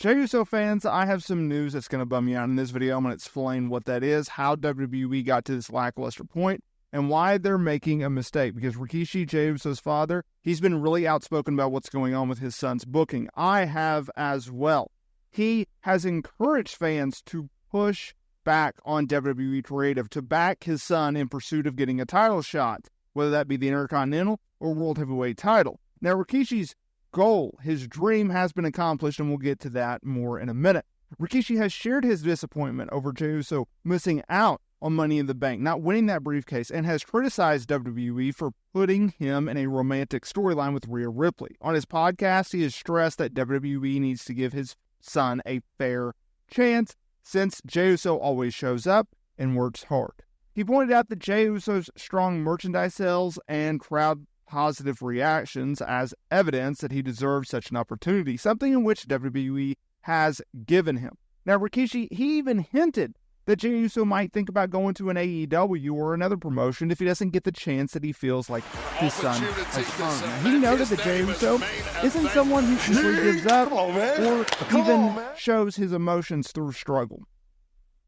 Jey Uso fans, I have some news that's going to bum you out in this video. I'm going to explain what that is, how WWE got to this lackluster point, and why they're making a mistake. Because Rikishi, Jey Uso's father, he's been really outspoken about what's going on with his son's booking. I have as well. He has encouraged fans to push back on WWE Creative, to back his son in pursuit of getting a title shot, whether that be the Intercontinental or World Heavyweight title. Now, Rikishi's goal, his dream, has been accomplished, and we'll get to that more in a minute. Rikishi has shared his disappointment over Jey Uso missing out on Money in the Bank, not winning that briefcase, and has criticized WWE for putting him in a romantic storyline with Rhea Ripley. On his podcast, he has stressed that WWE needs to give his son a fair chance, since Jey Uso always shows up and works hard. He pointed out that Jey Uso's strong merchandise sales and crowd positive reactions as evidence that he deserves such an opportunity, something in which WWE has given him. Now, Rikishi, he even hinted that Jey Uso might think about going to an AEW or another promotion if he doesn't get the chance that he feels like his son has earned. He noted that Jey Uso isn't someone who simply gives up or even shows his emotions through struggle.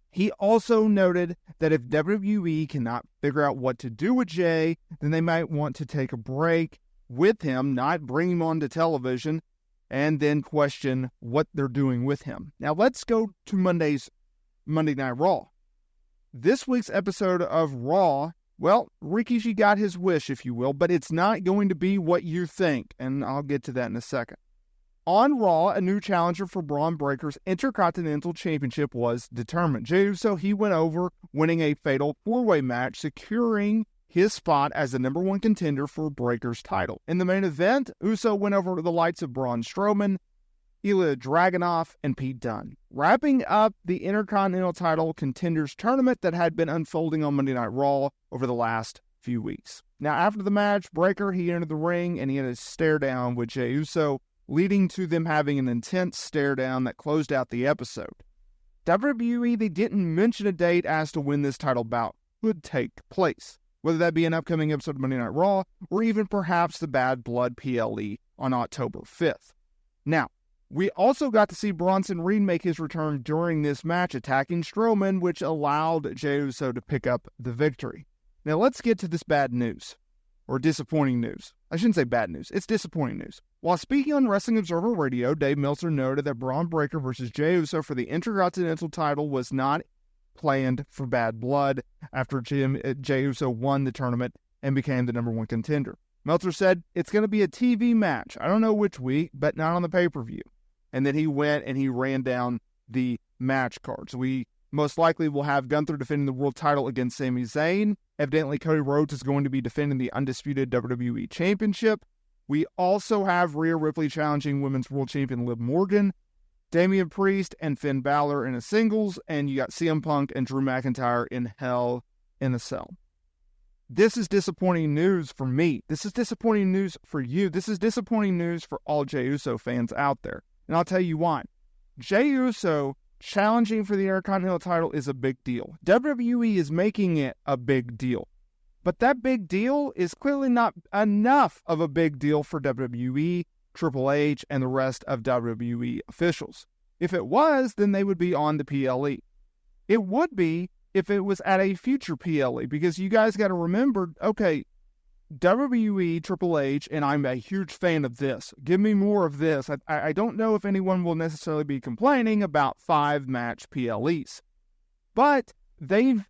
He also noted that if WWE cannot figure out what to do with Jey, then they might want to take a break with him, not bring him onto television, and then question what they're doing with him. Now let's go to Monday's Monday Night Raw. This week's episode of Raw, well, Rikishi got his wish, if you will, but it's not going to be what you think, and I'll get to that in a second. On Raw, a new challenger for Braun Breaker's Intercontinental Championship was determined. Jey Uso, he went over, winning a fatal four-way match, securing his spot as the number one contender for Breaker's title. In the main event, Uso went over the likes of Braun Strowman, Ilya Dragunov, and Pete Dunne, wrapping up the Intercontinental title contenders tournament that had been unfolding on Monday Night Raw over the last few weeks. Now, after the match, Breaker, he entered the ring and he had a stare down with Jey Uso, leading to them having an intense stare down that closed out the episode. WWE, they didn't mention a date as to when this title bout could take place, whether that be an upcoming episode of Monday Night Raw or even perhaps the Bad Blood PLE on October 5th. Now, we also got to see Bronson Reed make his return during this match, attacking Strowman, which allowed Jey Uso to pick up the victory. Now let's get to this bad news, or disappointing news. I shouldn't say bad news, it's disappointing news. While speaking on Wrestling Observer Radio, Dave Meltzer noted that Braun Breaker versus Jey Uso for the Intercontinental title was not planned for Bad Blood after Jey Uso won the tournament and became the number one contender. Meltzer said, it's going to be a TV match. I don't know which week, but not on the pay-per-view. And then he went and he ran down the match cards. We most likely will have Gunther defending the world title against Sami Zayn. Evidently, Cody Rhodes is going to be defending the undisputed WWE Championship. We also have Rhea Ripley challenging Women's World Champion Liv Morgan, Damian Priest and Finn Balor in a singles, and you got CM Punk and Drew McIntyre in Hell in a Cell. This is disappointing news for me. This is disappointing news for you. This is disappointing news for all Jey Uso fans out there. And I'll tell you why. Jey Uso challenging for the Intercontinental title is a big deal. WWE is making it a big deal. But that big deal is clearly not enough of a big deal for WWE, Triple H, and the rest of WWE officials. If it was, then they would be on the PLE. It would be if it was at a future PLE, because you guys got to remember, okay, WWE, Triple H, and I'm a huge fan of this. Give me more of this. I don't know if anyone will necessarily be complaining about 5-match PLEs. But they've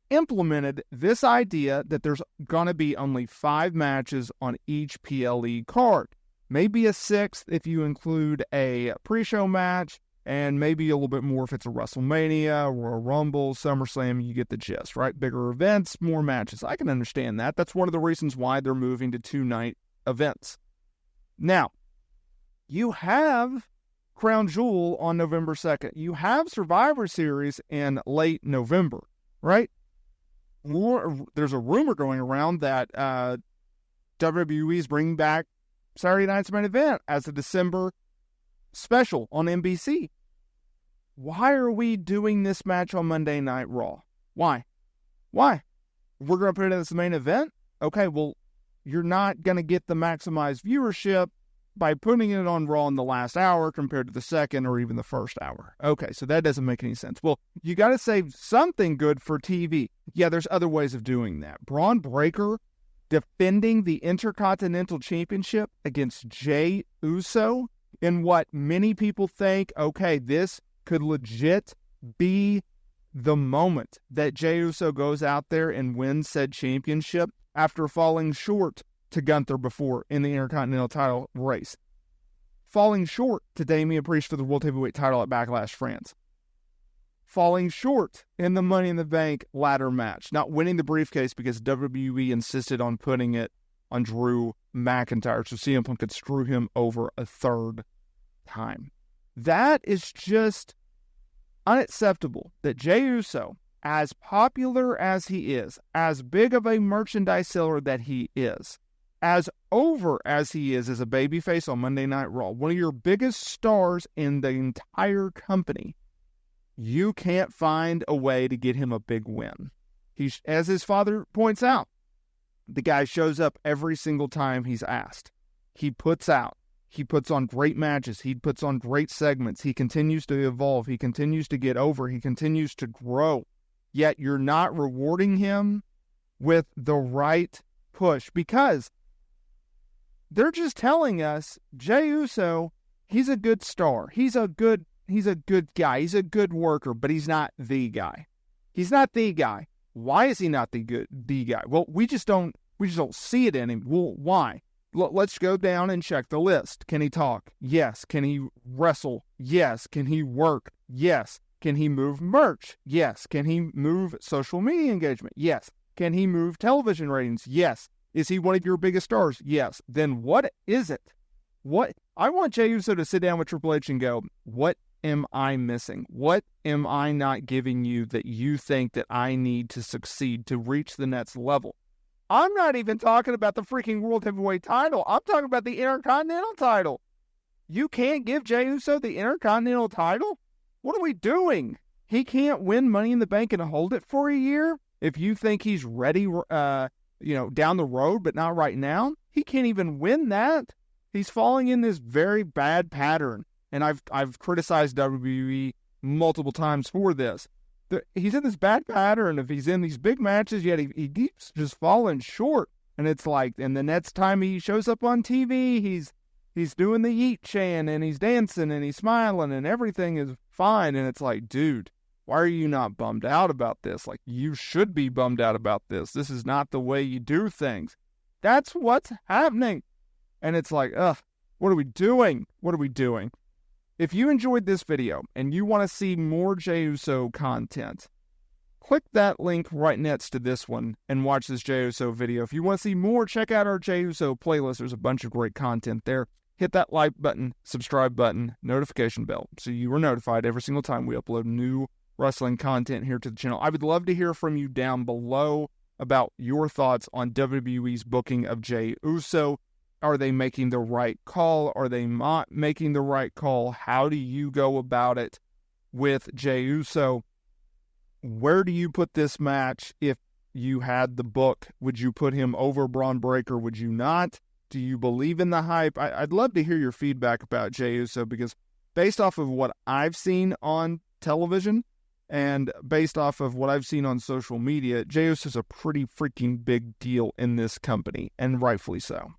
implemented this idea that there's going to be only 5 matches on each PLE card. Maybe a 6th if you include a pre-show match, and maybe a little bit more if it's a WrestleMania or a Rumble, SummerSlam. You get the gist, right? Bigger events, more matches. I can understand that. That's one of the reasons why they're moving to 2-night events. Now, you have Crown Jewel on November 2nd. You have Survivor Series in late November, right? There's a rumor going around that WWE is bringing back Saturday Night's Main Event as a December special on NBC. Why are we doing this match on Monday Night Raw? Why? We're going to put it as the main event? Okay, well, you're not going to get the maximized viewership by putting it on Raw in the last hour compared to the second or even the first hour. Okay, so that doesn't make any sense. Well, you got to save something good for TV. Yeah, there's other ways of doing that. Braun Breaker defending the Intercontinental Championship against Jey Uso in what many people think, okay, this could legit be the moment that Jey Uso goes out there and wins said championship after falling short to Gunther before in the Intercontinental title race. Falling short to Damian Priest for the World Heavyweight title at Backlash France. Falling short in the Money in the Bank ladder match. Not winning the briefcase because WWE insisted on putting it on Drew McIntyre so CM Punk could screw him over a third time. That is just unacceptable that Jey Uso, as popular as he is, as big of a merchandise seller that he is, as over as he is as a babyface on Monday Night Raw, one of your biggest stars in the entire company, you can't find a way to get him a big win. He's, as his father points out, the guy shows up every single time he's asked. He puts out. He puts on great matches. He puts on great segments. He continues to evolve. He continues to get over. He continues to grow. Yet you're not rewarding him with the right push because they're just telling us Jey Uso, he's a good star. He's a good guy. He's a good worker, but he's not the guy. He's not the guy. Why is he not the guy? Well, we just don't see it in him. Well, why? Let's go down and check the list. Can he talk? Yes. Can he wrestle? Yes. Can he work? Yes. Can he move merch? Yes. Can he move social media engagement? Yes. Can he move television ratings? Yes. Is he one of your biggest stars? Yes. Then what is it? What? I want Jey Uso to sit down with Triple H and go, what am I missing? What am I not giving you that you think that I need to succeed to reach the next level? I'm not even talking about the freaking World Heavyweight title. I'm talking about the Intercontinental title. You can't give Jey Uso the Intercontinental title? What are we doing? He can't win Money in the Bank and hold it for a year? If you think he's ready, down the road, but not right now, he can't even win that. He's falling in this very bad pattern. And I've criticized WWE multiple times for this. He's in this bad pattern. If he's in these big matches, yet he keeps just falling short. And it's like, and the next time he shows up on TV, he's doing the yeet chant and he's dancing and he's smiling and everything is fine. And it's like, dude, why are you not bummed out about this? Like, you should be bummed out about this. This is not the way you do things. That's what's happening. And it's like, what are we doing? What are we doing? If you enjoyed this video and you want to see more Jey Uso content, click that link right next to this one and watch this Jey Uso video. If you want to see more, check out our Jey Uso playlist. There's a bunch of great content there. Hit that like button, subscribe button, notification bell, so you are notified every single time we upload new wrestling content here to the channel. I would love to hear from you down below about your thoughts on WWE's booking of Jey Uso. Are they making the right call? Are they not making the right call? How do you go about it with Jey Uso? Where do you put this match if you had the book? Would you put him over Braun Breaker? Would you not? Do you believe in the hype? I'd love to hear your feedback about Jey Uso because based off of what I've seen on television and based off of what I've seen on social media, Jey Uso is a pretty freaking big deal in this company, and rightfully so.